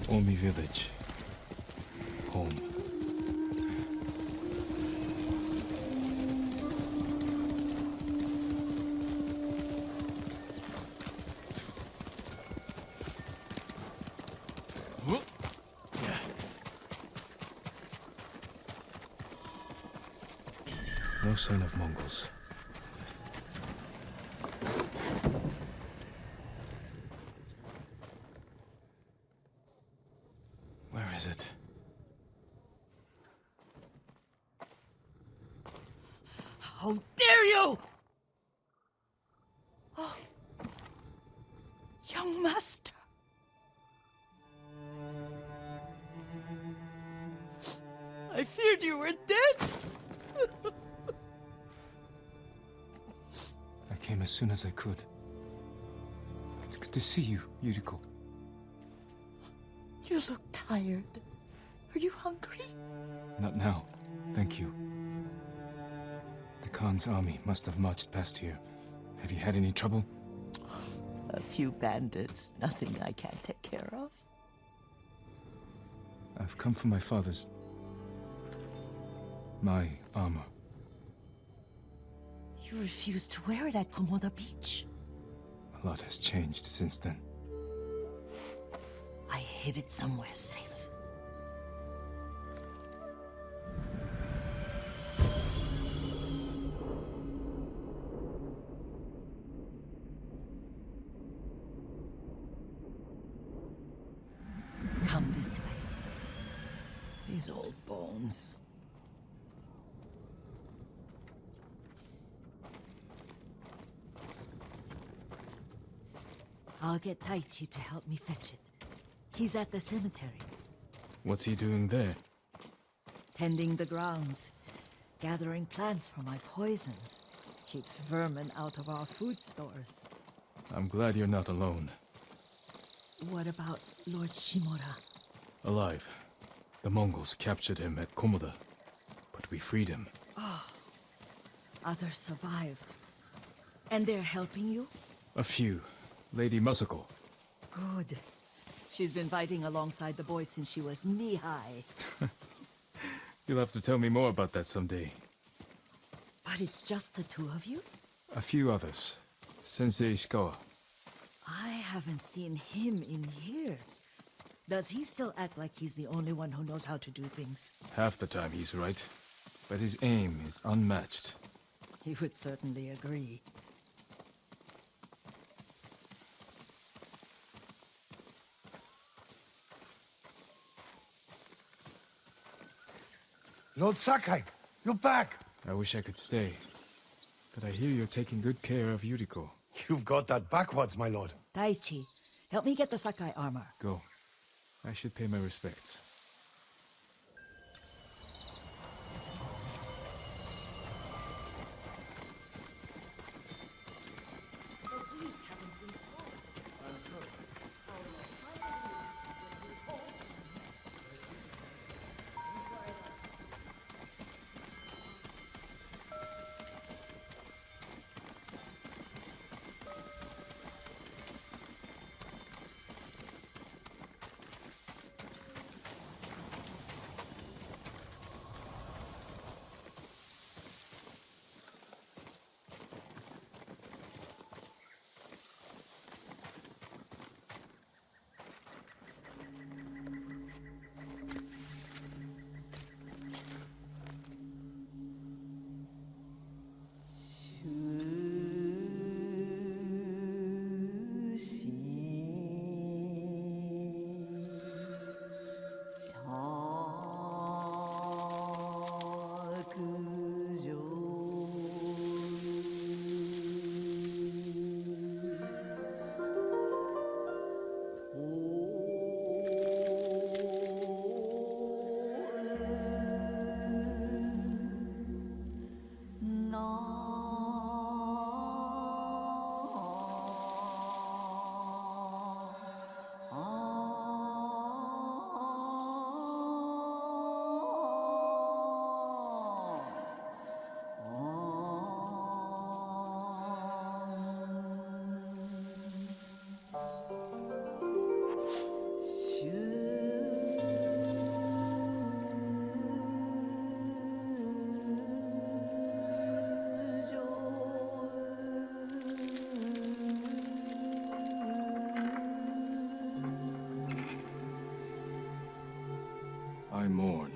Omi village. Home. No sign of Mongols. Where is it? How dare you! Oh, young master. I feared you were dead. I came as soon as I could. It's good to see you, Yuriko. You look tired. Are you hungry? Not now, thank you. The Khan's army must have marched past here. Have you had any trouble? A few bandits. Nothing I can't take care of. I've come for my father's... my armor. You refused to wear it at Komoda Beach. A lot has changed since then. I hid it somewhere safe. Come this way. These old bones. I'll get Taichi to help me fetch it. He's at the cemetery. What's he doing there? Tending the grounds. Gathering plants for my poisons. Keeps vermin out of our food stores. I'm glad you're not alone. What about Lord Shimura? Alive. The Mongols captured him at Komoda, but we freed him. Others survived. And they're helping you? A few. Lady Masako. Good. She's been fighting alongside the boys since she was knee-high. You'll have to tell me more about that someday. But it's just the two of you? A few others. Sensei Ishikawa. I haven't seen him in years. Does he still act like he's the only one who knows how to do things? Half the time he's right, but his aim is unmatched. He would certainly agree. Lord Sakai, you're back. I wish I could stay, but I hear you're taking good care of Yuriko. You've got that backwards, my lord. Taichi, help me get the Sakai armor. Go. I should pay my respects.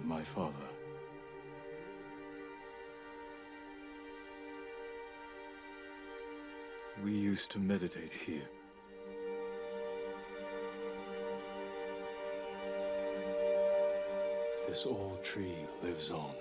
my father. We used to meditate here. This old tree lives on.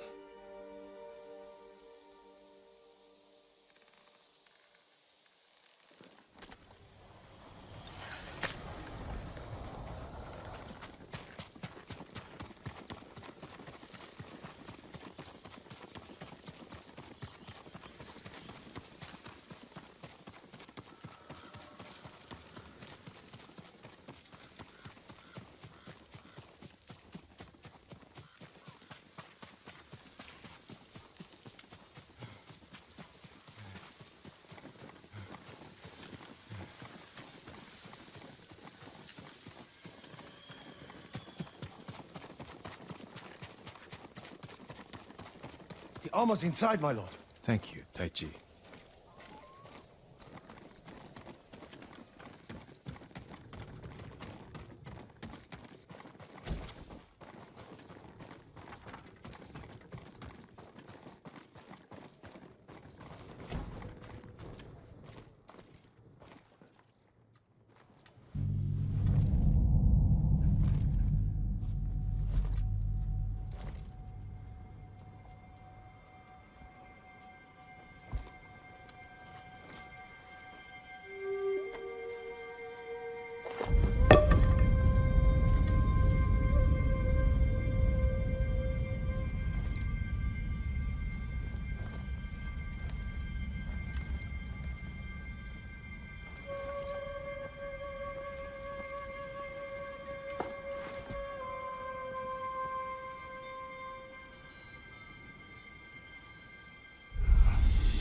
The armor's inside, my lord. Thank you, Taichi.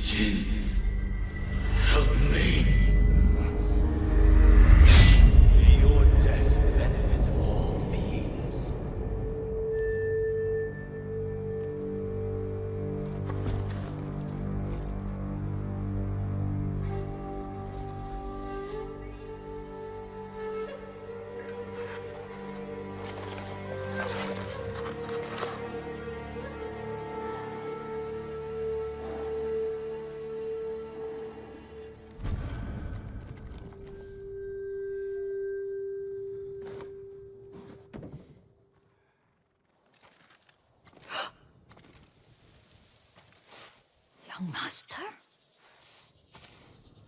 Jin, help me. May your death benefit all beings. Young master?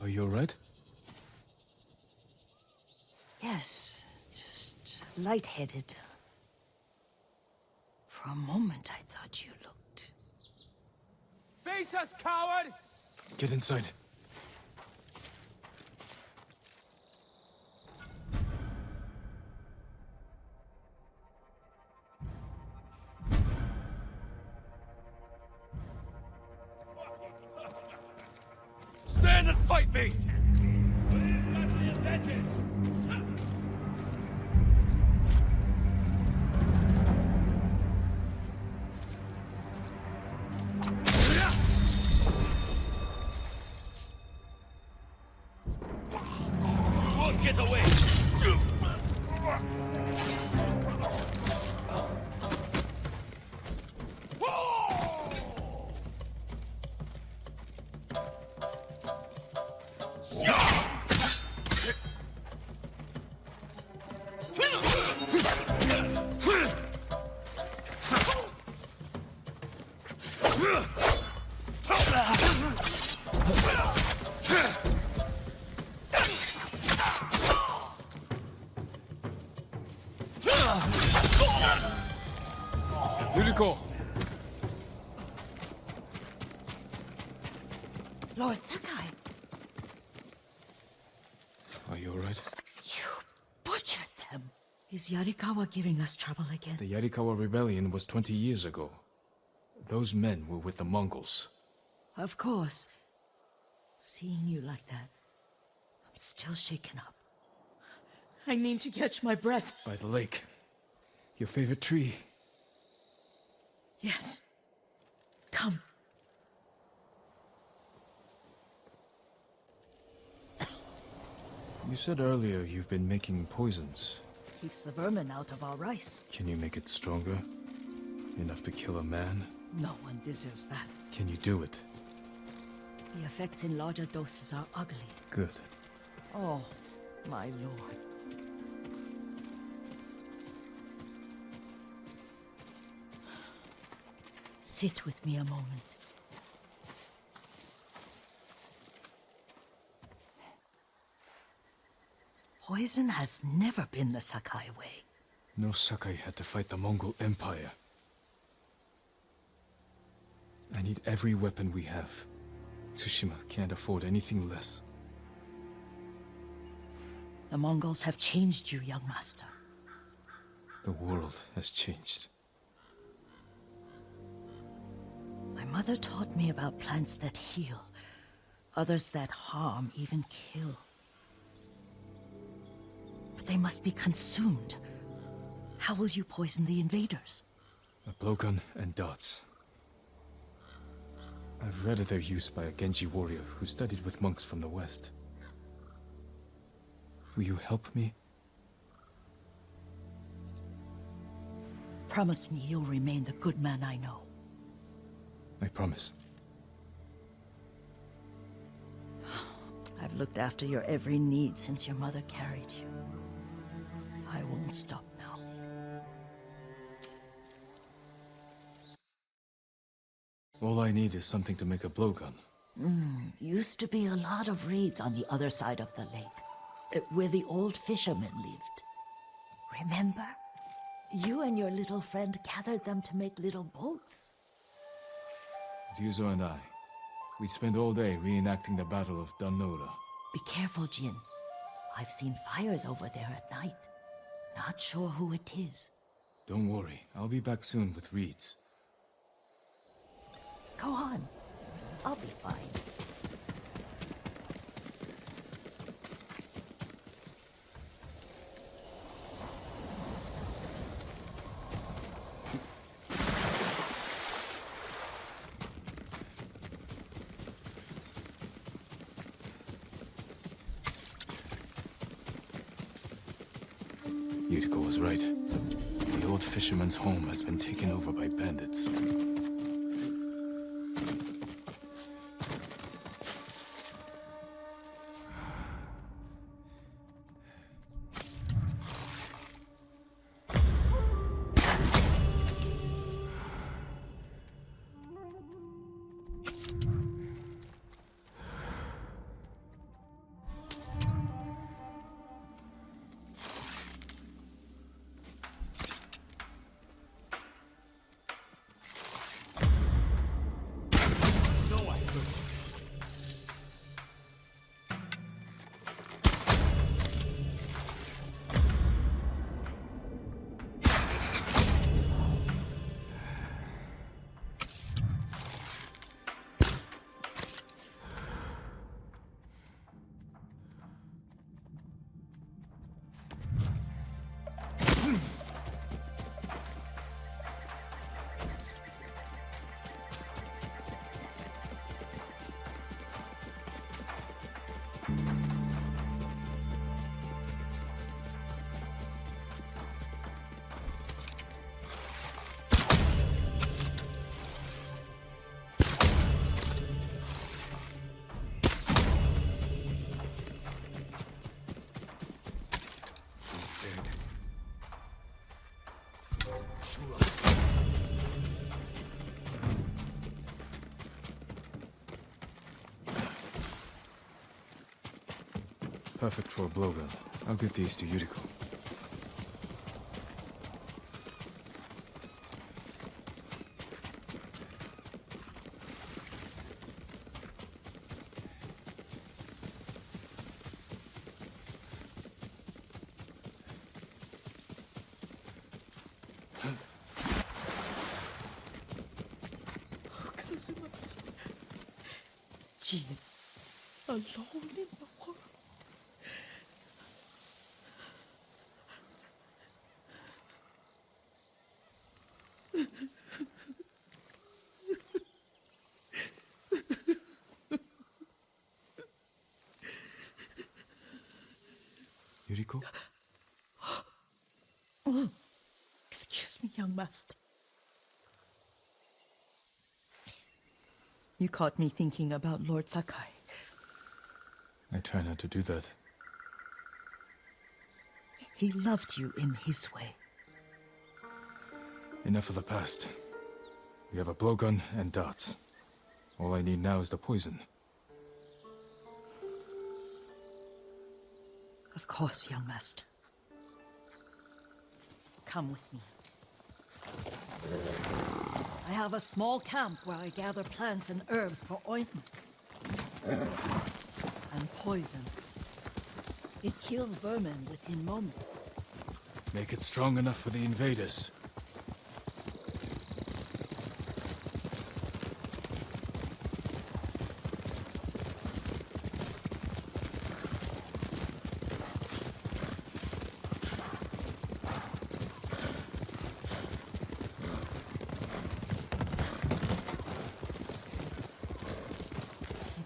Are you alright? Yes, just lightheaded. For a moment, I thought you looked... Face us, coward! Get inside. Stand and fight me! We've got the advantage. You won't get away. Yuriko! Lord Sakai, Are you alright? you butchered them. Is Yarikawa giving us trouble again? The Yarikawa rebellion was 20 years ago. Those men were with the Mongols. Of course. Seeing you like that, I'm still shaken up. I need to catch my breath. By the lake. Your favorite tree. Yes. Come. You said earlier you've been making poisons. Keeps the vermin out of our rice. Can you make it stronger? Enough to kill a man? No one deserves that. Can you do it? The effects in larger doses are ugly. Good. Oh, my lord. Sit with me a moment. Poison has never been the Sakai way. No Sakai had to fight the Mongol Empire. I need every weapon we have. Tsushima can't afford anything less. The Mongols have changed you, young master. The world has changed. My mother taught me about plants that heal, others that harm, even kill. But they must be consumed. How will you poison the invaders? A blowgun and dots. I've read of their use by a Genji warrior who studied with monks from the west. Will you help me? Promise me you'll remain the good man I know. I promise. I've looked after your every need since your mother carried you. I won't stop now. All I need is something to make a blowgun. Used to be a lot of raids on the other side of the lake, where the old fishermen lived. Remember? You and your little friend gathered them to make little boats. Ryuzo and I, we spent all day reenacting the Battle of Danora. Be careful, Jin. I've seen fires over there at night. Not sure who it is. Don't worry, I'll be back soon with reeds. Go on. I'll be fine. Yuriko was right. The old fisherman's home has been taken over by bandits. Perfect for a blowgun. I'll get these to Yuriko. Jin, alone in the world. Yuriko? Excuse me, young master. You caught me thinking about Lord Sakai. I try not to do that. He loved you in his way. Enough of the past. We have a blowgun and darts. All I need now is the poison. Of course, young master. Come with me. I have a small camp where I gather plants and herbs for ointments. And poison. It kills vermin within moments. Make it strong enough for the invaders.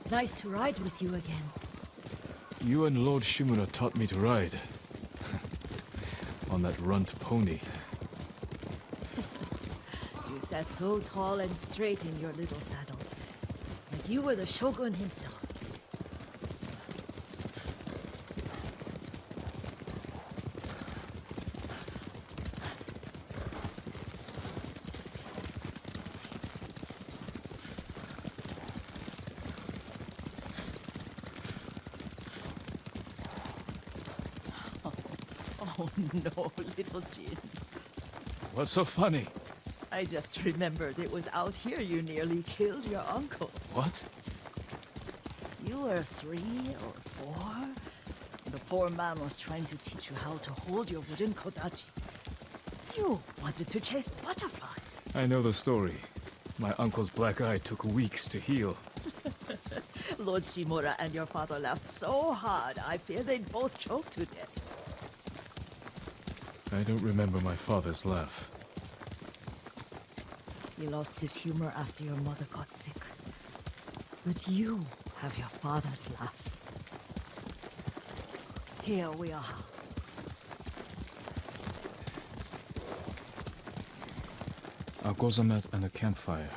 It's nice to ride with you again. You and Lord Shimura taught me to ride. On that runt pony. You sat so tall and straight in your little saddle. Like you were the shogun himself. Oh no, little Jin. What's so funny? I just remembered it was out here you nearly killed your uncle. What? You were 3 or 4? The poor man was trying to teach you how to hold your wooden kodachi. You wanted to chase butterflies. I know the story. My uncle's black eye took weeks to heal. Lord Shimura and your father laughed so hard, I fear they'd both choke to death. I don't remember my father's laugh. He lost his humor after your mother got sick. But you have your father's laugh. Here we are. A gozamat and a campfire.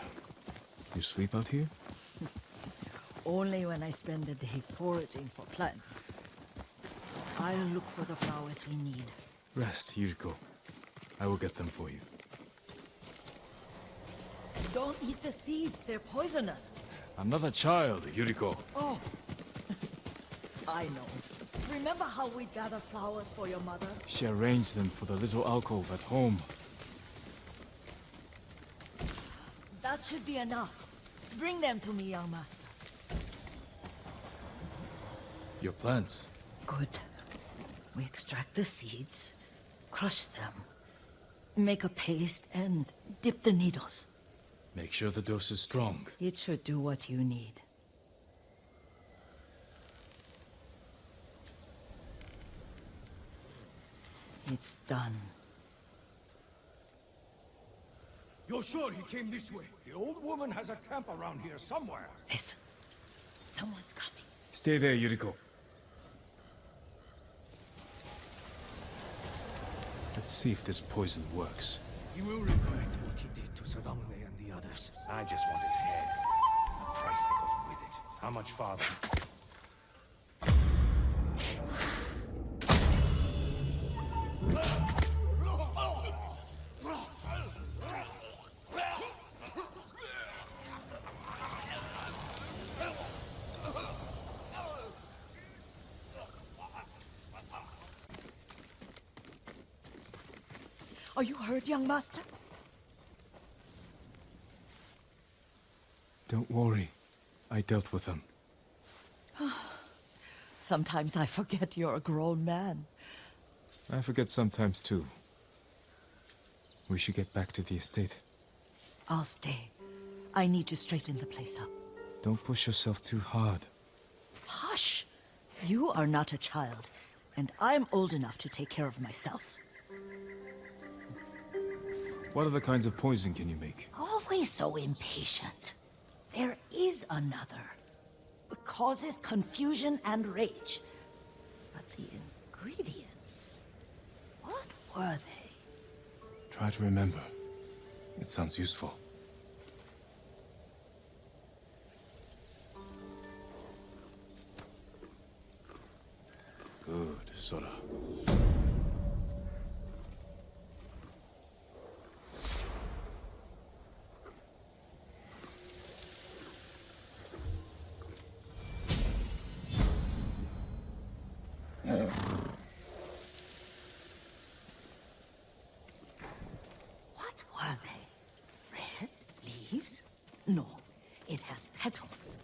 You sleep out here? Only when I spend the day foraging for plants. I'll look for the flowers we need. Rest, Yuriko. I will get them for you. Don't eat the seeds, they're poisonous. I'm not a child, Yuriko. Oh, I know. Remember how we gather flowers for your mother? She arranged them for the little alcove at home. That should be enough. Bring them to me, young master. Your plants. Good. We extract the seeds, crush them, make a paste, and dip the needles. Make sure the dose is strong. It should do what you need. It's done. You're sure he came this way? The old woman has a camp around here somewhere. Listen. Someone's coming. Stay there, Yuriko. Let's see if this poison works. He will regret what he did to Sadamune and the others. I just want his head. The price that goes with it. How much, father? Are you hurt, young master? Don't worry. I dealt with them. Sometimes I forget you're a grown man. I forget sometimes too. We should get back to the estate. I'll stay. I need to straighten the place up. Don't push yourself too hard. Hush! You are not a child, and I'm old enough to take care of myself. What other kinds of poison can you make? Always so impatient. There is another. It causes confusion and rage. But the ingredients... what were they? Try to remember. It sounds useful. Sora. What were they? Red leaves? No, it has petals.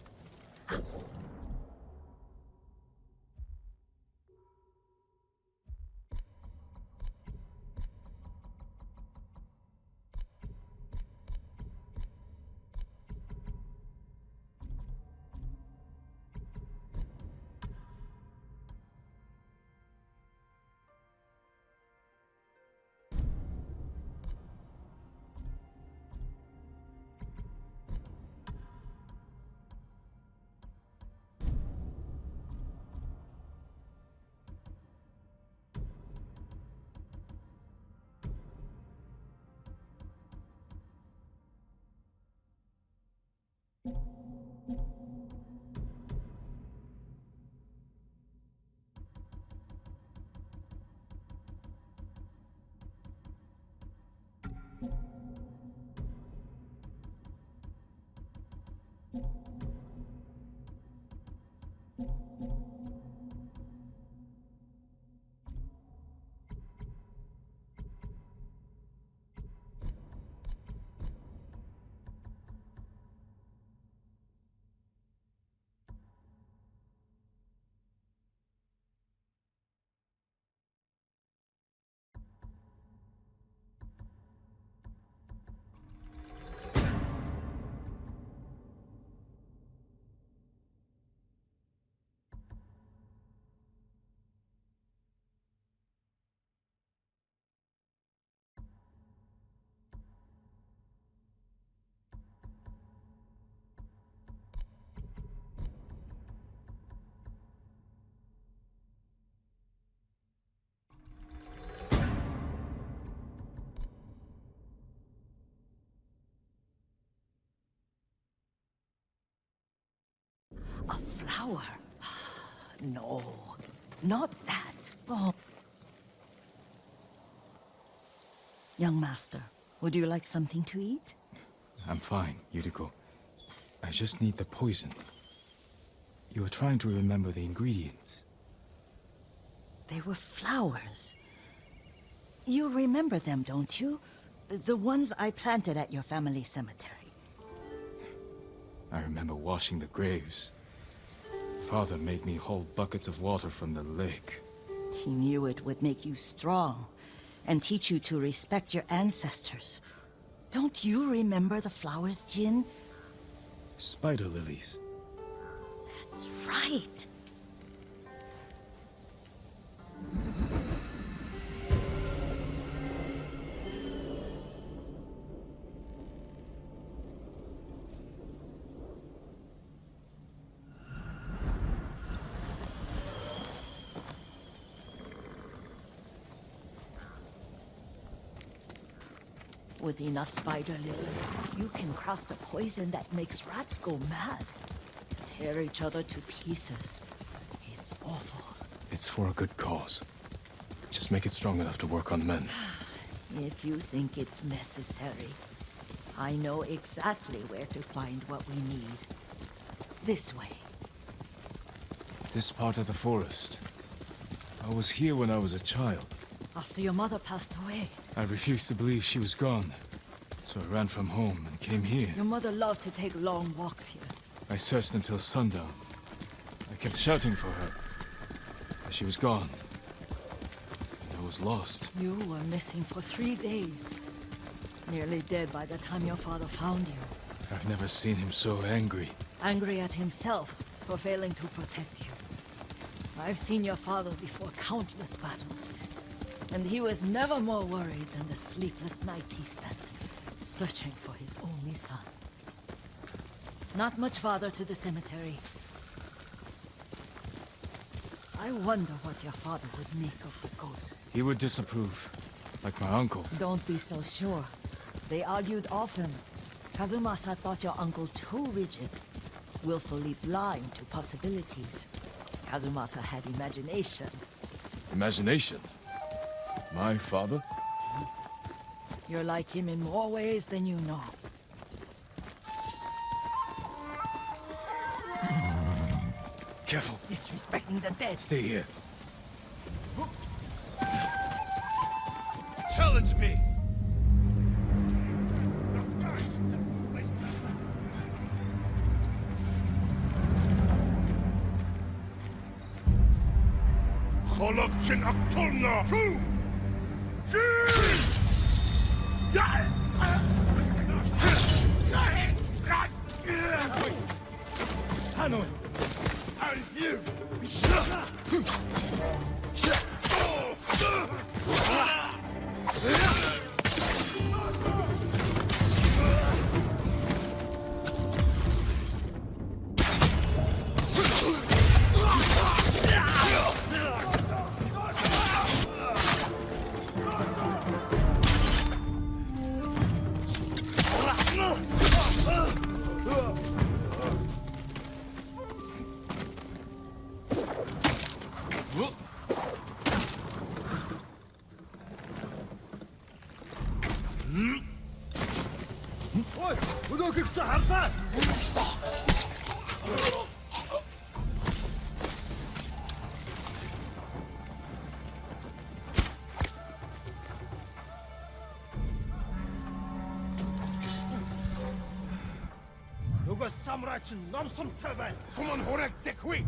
A flower? No, not that. Oh. Young master, would you like something to eat? I'm fine, Yuriko. I just need the poison. You were trying to remember the ingredients. They were flowers. You remember them, don't you? The ones I planted at your family cemetery. I remember washing the graves. Father made me hold buckets of water from the lake. He knew it would make you strong and teach you to respect your ancestors. Don't you remember the flowers, Jin? Spider lilies. That's right. With enough spider lilies, you can craft a poison that makes rats go mad. Tear each other to pieces. It's awful. It's for a good cause. Just make it strong enough to work on men. If you think it's necessary, I know exactly where to find what we need. This way. This part of the forest. I was here when I was a child. After your mother passed away. I refused to believe she was gone. So I ran from home and came here. Your mother loved to take long walks here. I searched until sundown. I kept shouting for her. But she was gone. And I was lost. You were missing for 3 days. Nearly dead by the time your father found you. I've never seen him so angry. Angry at himself for failing to protect you. I've seen your father before countless battles. And he was never more worried than the sleepless nights he spent searching for his only son. Not much farther to the cemetery. I wonder what your father would make of the ghost. He would disapprove, like my uncle. Don't be so sure. They argued often. Kazumasa thought your uncle too rigid, willfully blind to possibilities. Kazumasa had imagination. Imagination? My father? You're like him in more ways than you know. Careful. Disrespecting the dead. Stay here. Challenge me! Kolokchin Aktulna! True! Hanoi! And you! 누가 사무라이친 넘섬 타발. 소문 호렉 세퀴!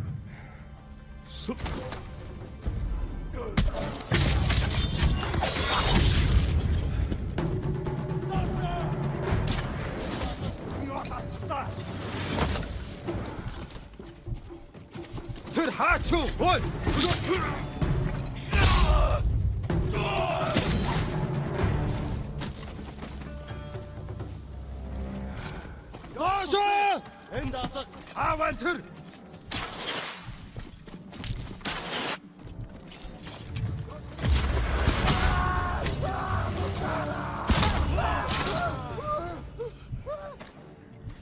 들하추 원. 나서 엔다서 아완틀.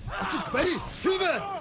아주 빨리 휴메.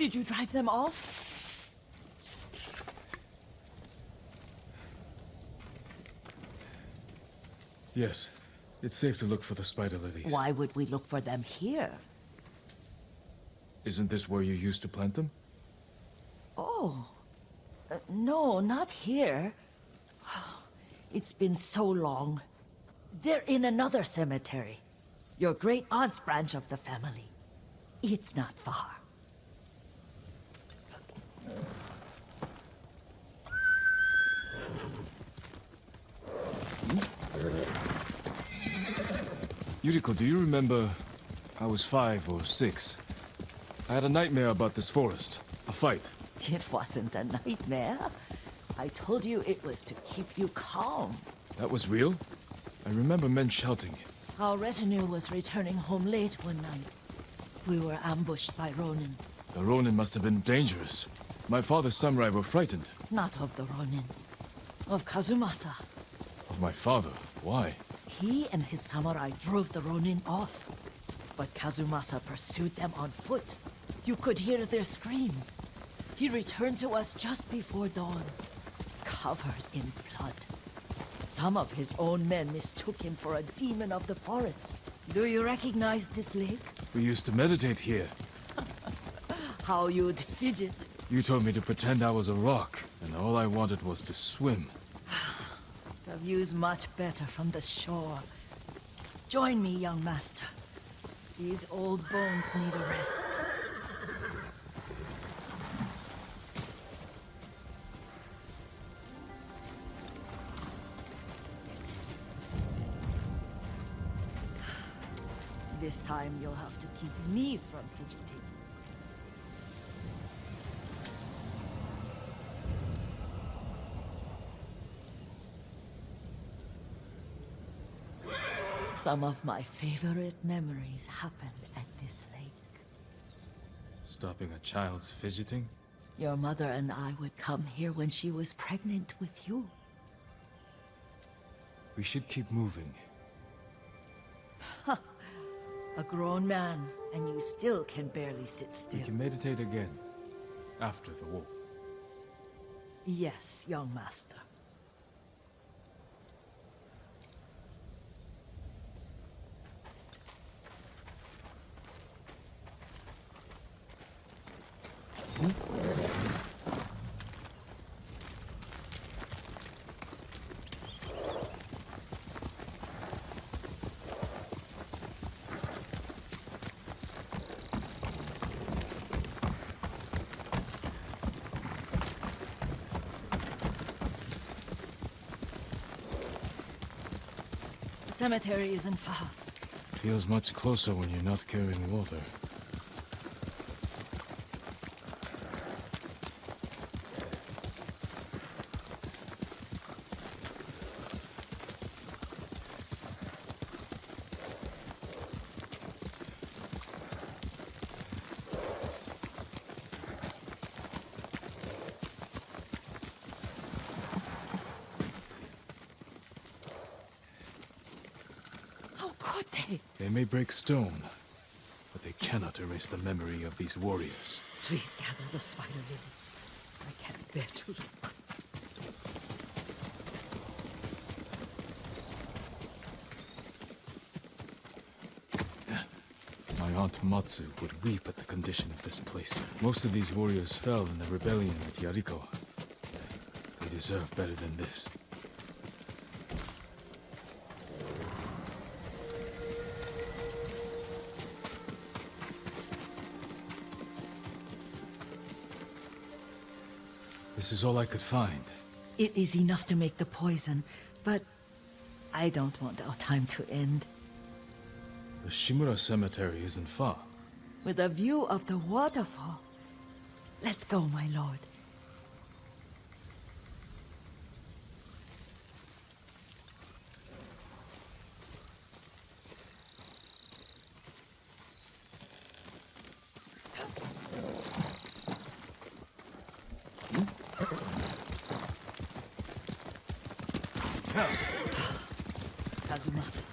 Did you drive them off? Yes. It's safe to look for the spider lilies. Why would we look for them here? Isn't this where you used to plant them? Oh. No, not here. It's been so long. They're in another cemetery. Your great aunt's branch of the family. It's not far. Yuriko, do you remember... I was 5 or 6. I had a nightmare about this forest. A fight. It wasn't a nightmare. I told you it was to keep you calm. That was real? I remember men shouting. Our retinue was returning home late one night. We were ambushed by Ronin. The Ronin must have been dangerous. My father's samurai were frightened. Not of the Ronin. Of Kazumasa. Of my father? Why? He and his samurai drove the Ronin off. But Kazumasa pursued them on foot. You could hear their screams. He returned to us just before dawn, covered in blood. Some of his own men mistook him for a demon of the forest. Do you recognize this lake? We used to meditate here. How you'd fidget. You told me to pretend I was a rock, and all I wanted was to swim. The view's much better from the shore. Join me, young master. These old bones need a rest. This time you'll have to keep me from fidgeting. Some of my favorite memories happened at this lake. Stopping a child's fidgeting? Your mother and I would come here when she was pregnant with you. We should keep moving. A grown man, and you still can barely sit still. We can meditate again, after the war. Yes, young master. The cemetery isn't far. Feels much closer when you're not carrying water. They may break stone, but they cannot erase the memory of these warriors. Please gather the spider lilies. I can't bear to look. My aunt Matsu would weep at the condition of this place. Most of these warriors fell in the rebellion at Yuriko. They deserve better than this. This is all I could find. It is enough to make the poison, but I don't want our time to end. The Shimura cemetery isn't far. With a view of the waterfall. Let's go, my lord. Kazumasa,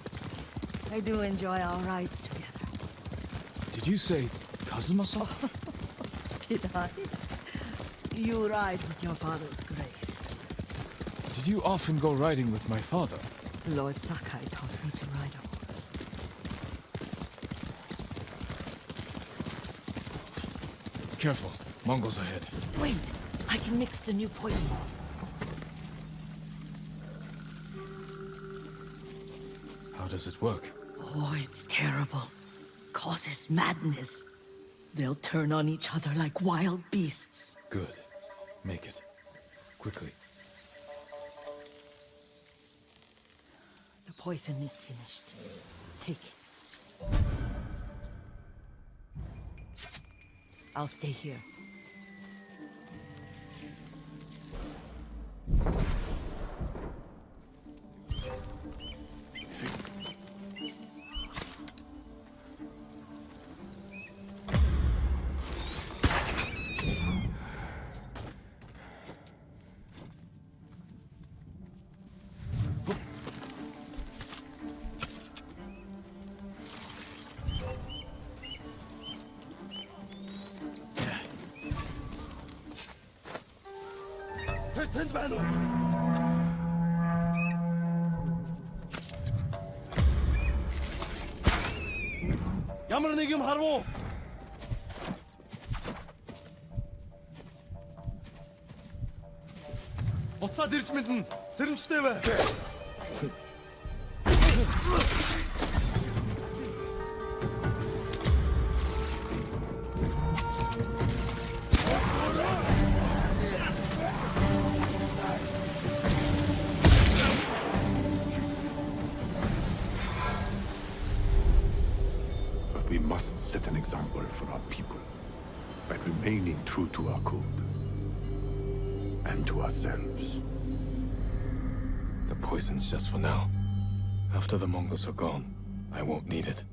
I do enjoy our rides together. Did you say Kazuma-san? Did I? You ride with your father's grace. Did you often go riding with my father? Lord Sakai taught me to ride a horse. Careful, Mongols ahead. Wait, I can mix the new poison. How does it work? Oh, it's terrible. Causes madness. They'll turn on each other like wild beasts. Good. Make it. Quickly. The poison is finished. Take it. I'll stay here. Ямар нэгэн харвуу. Буцаад ирж мэднэ. Сэрэмжтэй бай. But we must set an example for our people by remaining true to our code and to ourselves. The poison's just for now. After the Mongols are gone, I won't need it.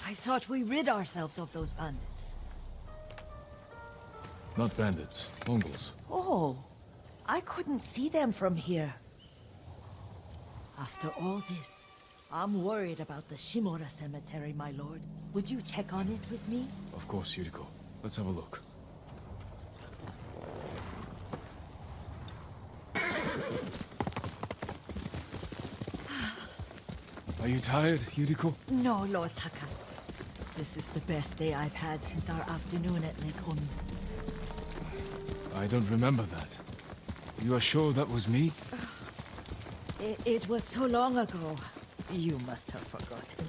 I thought we rid ourselves of those bandits. Not bandits, Mongols. Oh, I couldn't see them from here. After all this, I'm worried about the Shimura cemetery, my lord. Would you check on it with me? Of course, Yuriko. Let's have a look. Are you tired, Yuriko? No, Lord Sakai. This is the best day I've had since our afternoon at Lake Oni. I don't remember that. You are sure that was me? It was so long ago. You must have forgotten.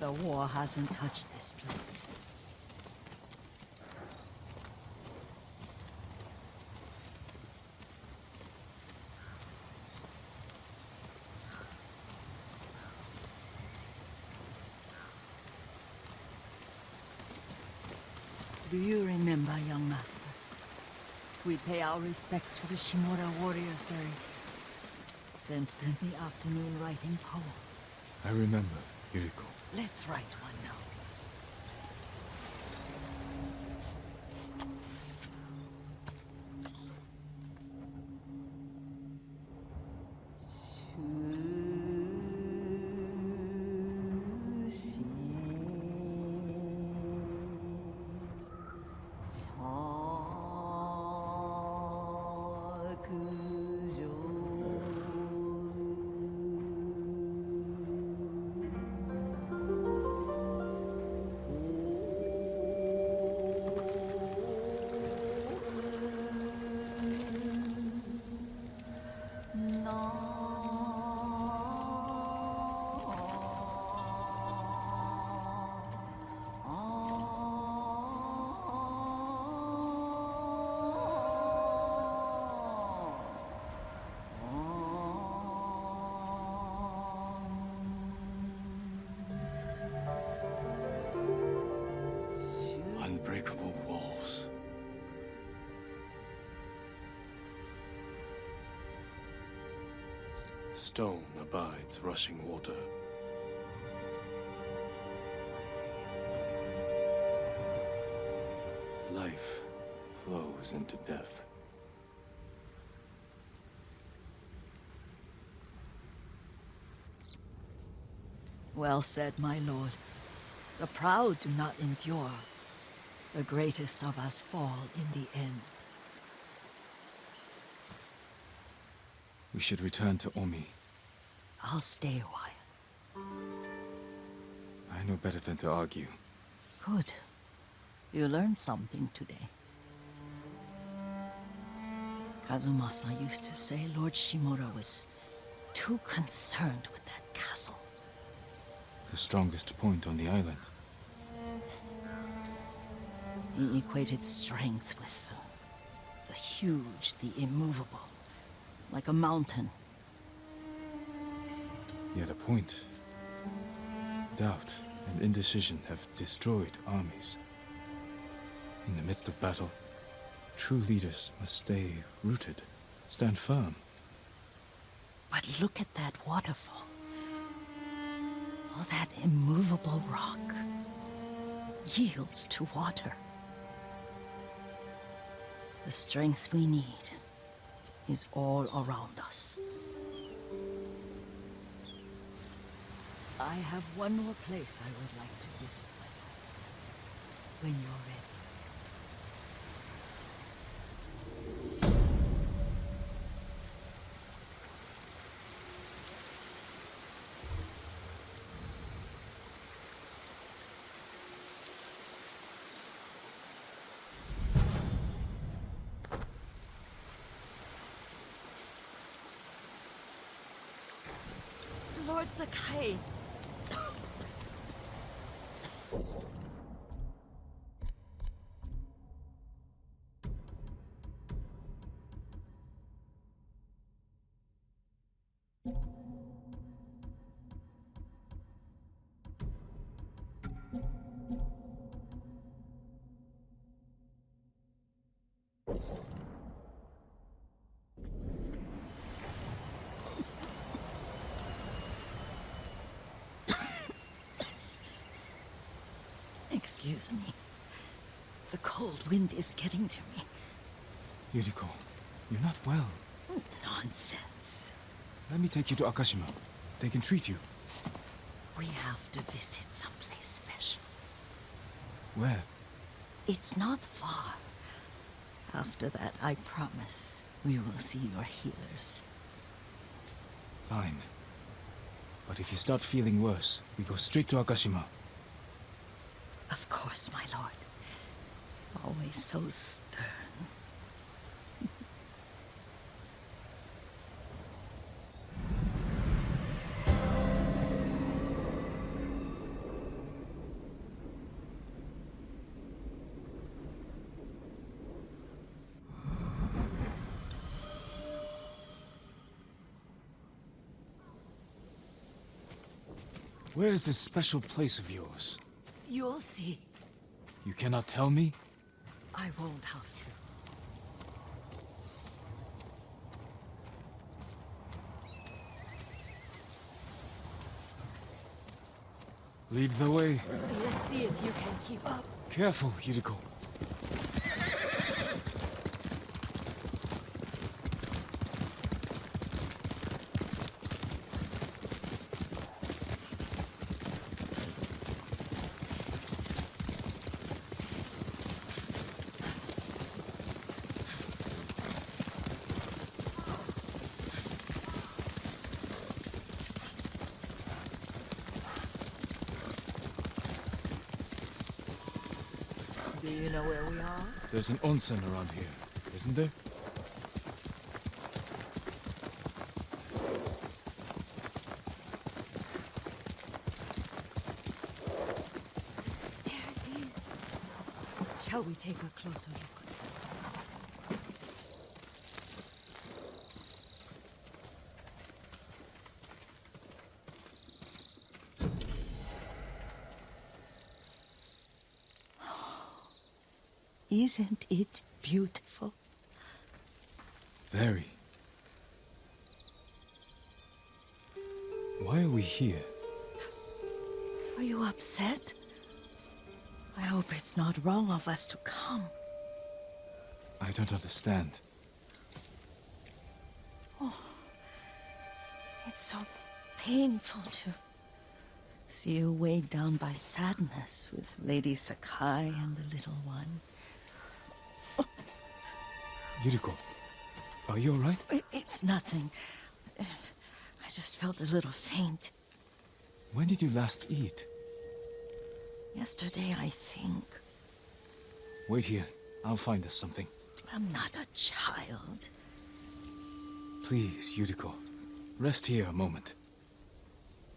The war hasn't touched this place. Do you remember, young master? We pay our respects to the Shimura warriors buried here, then spent the afternoon writing poems. I remember, Yuriko. Let's write one now. stone abides rushing water. Life flows into death. Well said, my lord. The proud do not endure. The greatest of us fall in the end. We should return to Omi. I'll stay a while. I know better than to argue. Good. You learned something today. Kazumasa used to say Lord Shimura was too concerned with that castle. The strongest point on the island. He equated strength with the huge, the immovable, like a mountain. Yet a point. Doubt and indecision have destroyed armies. In the midst of battle, true leaders must stay rooted, stand firm. But look at that waterfall. All that immovable rock yields to water. The strength we need is all around us. I have one more place I would like to visit, my lord. When you're ready. Lord Sakai. Excuse me. The cold wind is getting to me. Yuriko, you're not well. Nonsense. Let me take you to Akashima. They can treat you. We have to visit someplace special. Where? It's not far. After that, I promise we will see your healers. Fine. But if you start feeling worse, we go straight to Akashima. Of course, my lord. Always so stern. Where is this special place of yours? You'll see. You cannot tell me? I won't have to. Lead the way. Let's see if you can keep up. Careful, Yuriko. Do you know where we are? There's an onsen around here, isn't there? There it is. Shall we take a closer look? Isn't it beautiful? Very. Why are we here? Are you upset? I hope it's not wrong of us to come. I don't understand. It's so painful to see you weighed down by sadness with Lady Sakai and the little one. Yuriko, are you alright? It's nothing. I just felt a little faint. When did you last eat? Yesterday, I think. Wait here. I'll find us something. I'm not a child. Please, Yuriko. Rest here a moment.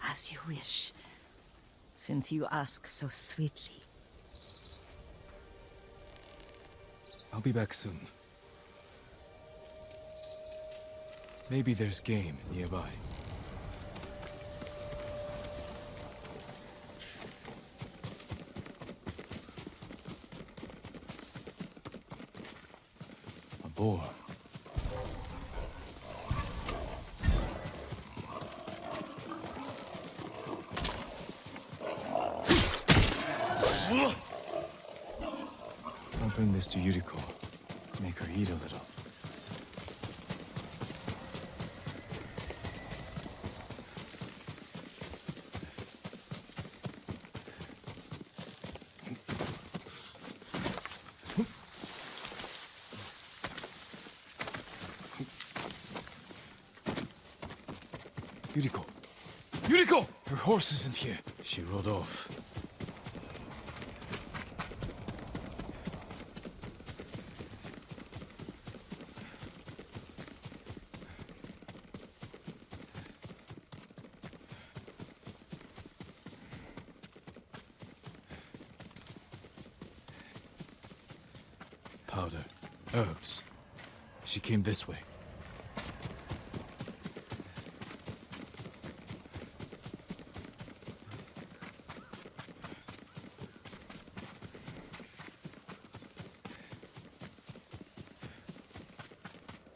As you wish, since you ask so sweetly. I'll be back soon. Maybe there's game nearby. A boar. I'll bring this to Yuriko. Make her eat a little. Yuriko! Yuriko! Her horse isn't here. She rode off. Powder. Herbs. She came this way.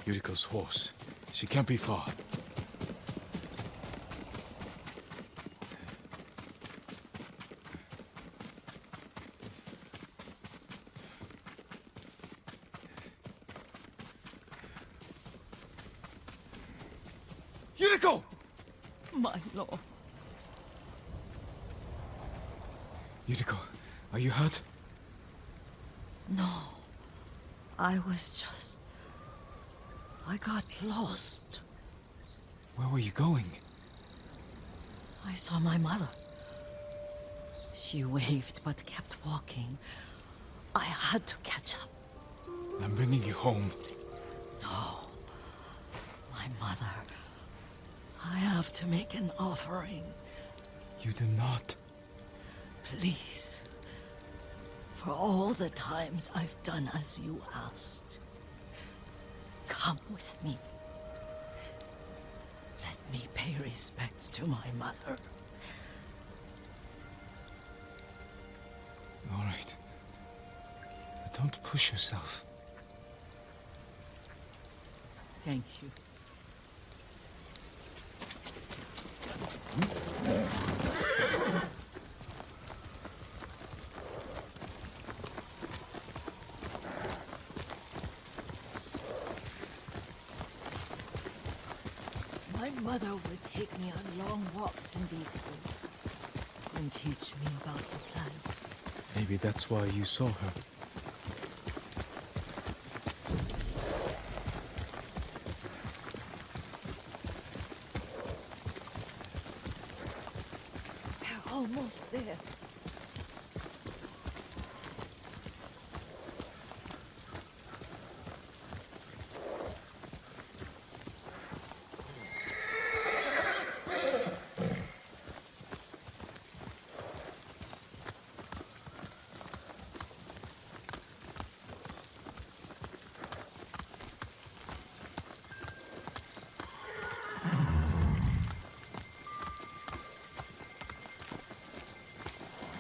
Yuriko's horse. She can't be far. Yuriko! My lord. Yuriko, are you hurt? No. I got lost. Where were you going? I saw my mother. She waved but kept walking. I had to catch up. I'm bringing you home. No. My mother. I have to make an offering. You do not. Please. For all the times I've done as you asked. Come with me. Let me pay respects to my mother. All right. But don't push yourself. Thank you. My mother would take me on long walks in these hills and teach me about the plants. Maybe that's why you saw her. They're almost there.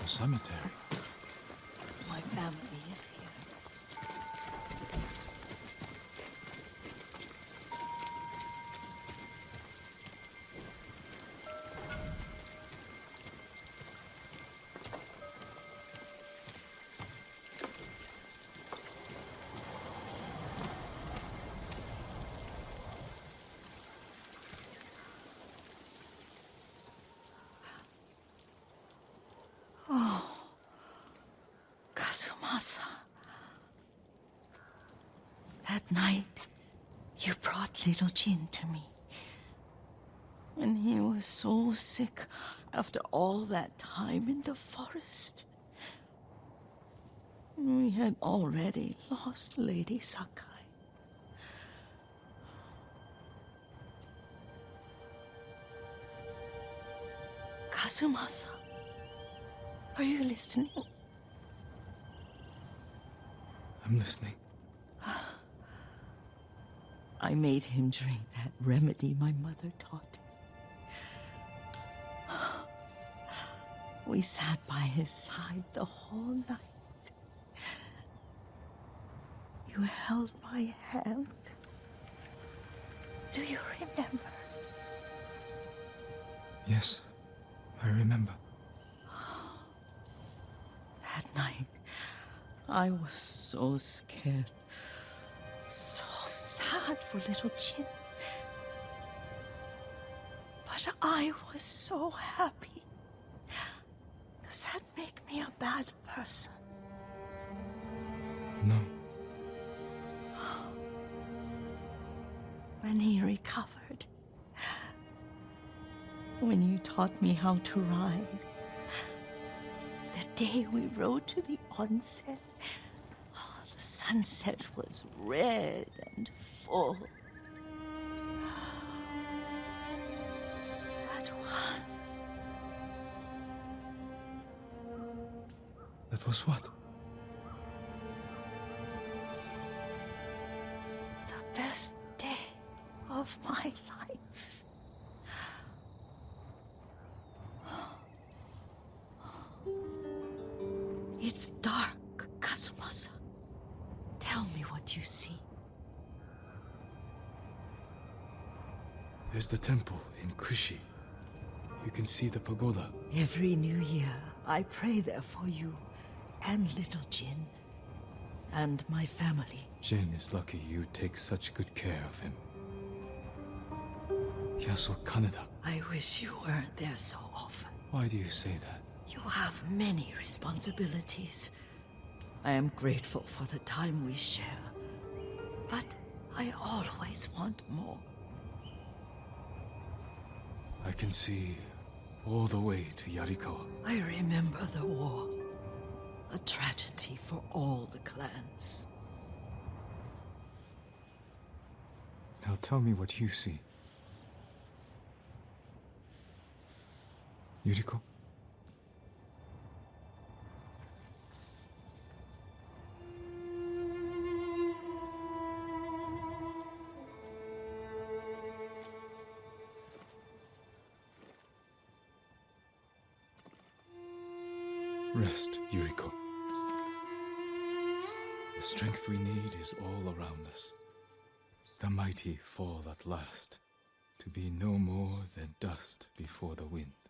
Cemetery. My family is here. Kazumasa. That night, you brought little Jin to me. And he was so sick after all that time in the forest. We had already lost Lady Sakai. Kazumasa, are you listening? I'm listening. I made him drink that remedy my mother taught him. We sat by his side the whole night. You held my hand. Do you remember? Yes, I remember. That night, I was so scared. So sad for little Jin. But I was so happy. Does that make me a bad person? No. When he recovered, when you taught me how to ride, the day we rode to the onsen, the sunset was red and full. That was what? The best day of my life. It's dark, Kazumasa. Tell me what you see. There's the temple in Kushi. You can see the pagoda. Every new year, I pray there for you and little Jin and my family. Jin is lucky you take such good care of him. Castle Kaneda. I wish you weren't there so often. Why do you say that? You have many responsibilities. I am grateful for the time we share, but I always want more. I can see all the way to Yuriko. I remember the war, a tragedy for all the clans. Now tell me what you see. Yuriko? Rest, Yuriko. The strength we need is all around us. The mighty fall at last, to be no more than dust before the wind.